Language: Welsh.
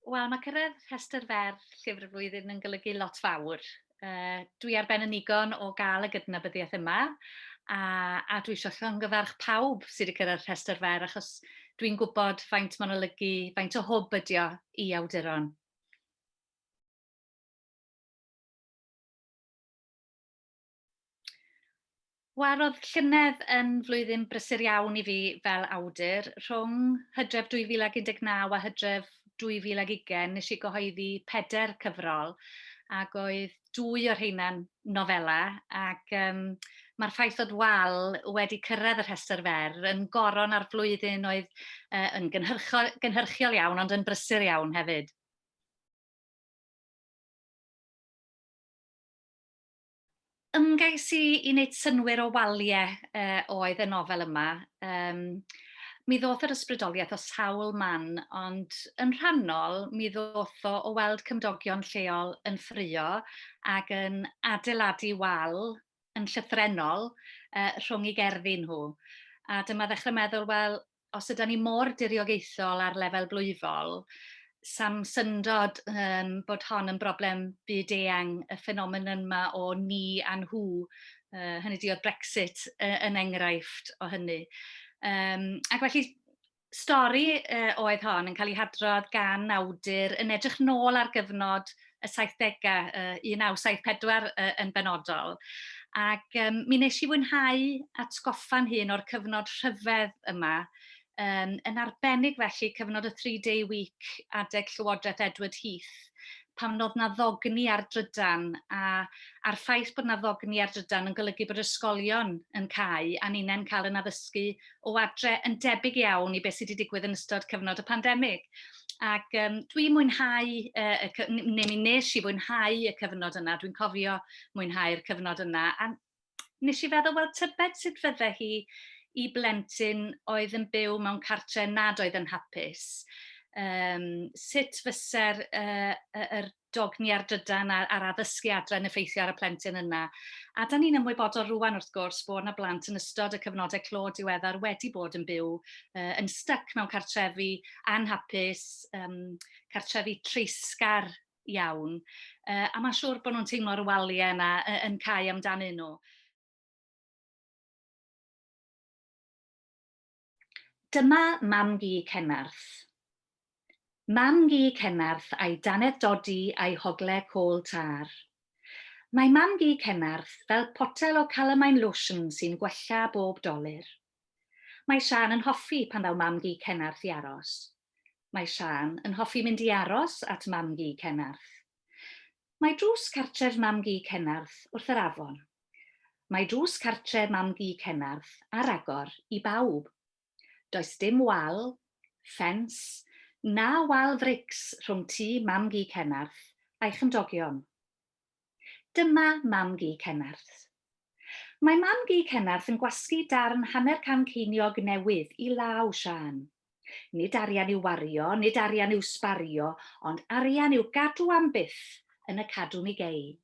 Wel, mae cyrraedd rhestr fer Llyfr y Flwyddyn yn golygu lot fawr. Dwi ar ben y nigon o gael y gydnabyddiaeth yma, a dwi eisiau llongyfarch pawb sydd wedi cyrraedd rhestr fer, achos dwi'n gwybod faint mae'n olygu, faint o hwb ydi o i awduron. Wel, oedd llynedd yn flwyddyn brysur iawn i fi fel awdur. Rhwng Hydref 2019 a Hydref 2020 nes i gyhoeddi 4 cyfrol, ac oedd 2 o'r rheina'n nofela, ac mae'r ffaith oedd wal wedi cyrraedd y rhestr fer yn goron ar flwyddyn oedd yn gynhyrchiol iawn, ond yn brysur iawn hefyd. Ymgais i wneud synwyr o waliau oedd y nofel yma. Mi ddoth yr ysbrydoliaeth o sawl man, ond yn rhannol mi ddoth o weld cymdogion lleol yn ffrio ac yn adeiladu wal yn llythrennol rhwng 'u gerddi nhw. A dyma ddechrau meddwl, wel, os ydyn ni mor diriogaethol ar lefel blwyfol, sam syndod bod hon yn broblem byd-eang, y ffenomenon yma o ni a nhw, hynny ydi oedd Brexit yn enghraifft o hynny. Ac felly stori oedd hon yn cael ei hadrodd gan awdur yn edrych nôl ar gyfnod y 70au, 1974 yn benodol. Ac mi wnes i fwynhau atgoffa'n hun o'r cyfnod rhyfedd yma, yn arbennig felly cyfnod y 3-day week adeg Llywodraeth Edward Heath, pan oedd 'na ddogni ar drydan, a'r ffaith bod 'na ddogni ar drydan yn golygu bod ysgolion yn cau a ninnau'n cael yn addysgu o adre yn debyg iawn i beth sydd wedi digwydd yn ystod cyfnod y pandemig. Ac dwi'n mwynhau, neu mi wnes i fwynhau y cyfnod yna, dwi'n cofio mwynhau'r cyfnod yna, a nes i feddwl, wel, tybed sut fydde hi i blentyn oedd yn byw mewn cartre nad oedd yn hapus. Sut fyse'r dogni ar drydan a'r addysgu adre yn effeithio ar y plentyn yna. A da ni'n ymwybodol rwan wrth gwrs bod yna blant yn ystod y cyfnodau clo diweddar wedi bod yn byw yn styc mewn cartrefi anhapus, cartrefi treisgar iawn, a mae'n siŵr bod nhw'n teimlo'r waliau yna yn cau amdanyn nhw. Dyma mam gi Cenarth. Mam gi Cenarth a'i danedd dodi a'i hogle côl tar. Mae mam gi Cenarth fel potel o calamine lotion sy'n gwella bob dolyr. Mae Sian yn hoffi pan ddaw mam gi Cenarth i aros. Mae Sian yn hoffi mynd i aros at mam gi Cenarth. Mae drws cartref mam gi Cenarth wrth yr afon. Mae drws cartref mam gi Cenarth a ragor i bawb. Does dim wal, ffens, na wal frics rhwng tŷ mam gi Cenarth a'i chymdogion. Dyma mam gi Cenarth. Mae mam gi Cenarth yn gwasgu darn hanner can ceiniog newydd i law Sian. Nid arian i'w wario, nid arian i'w sbario, ond arian i'w gadw am byth yn y cadw mi gei.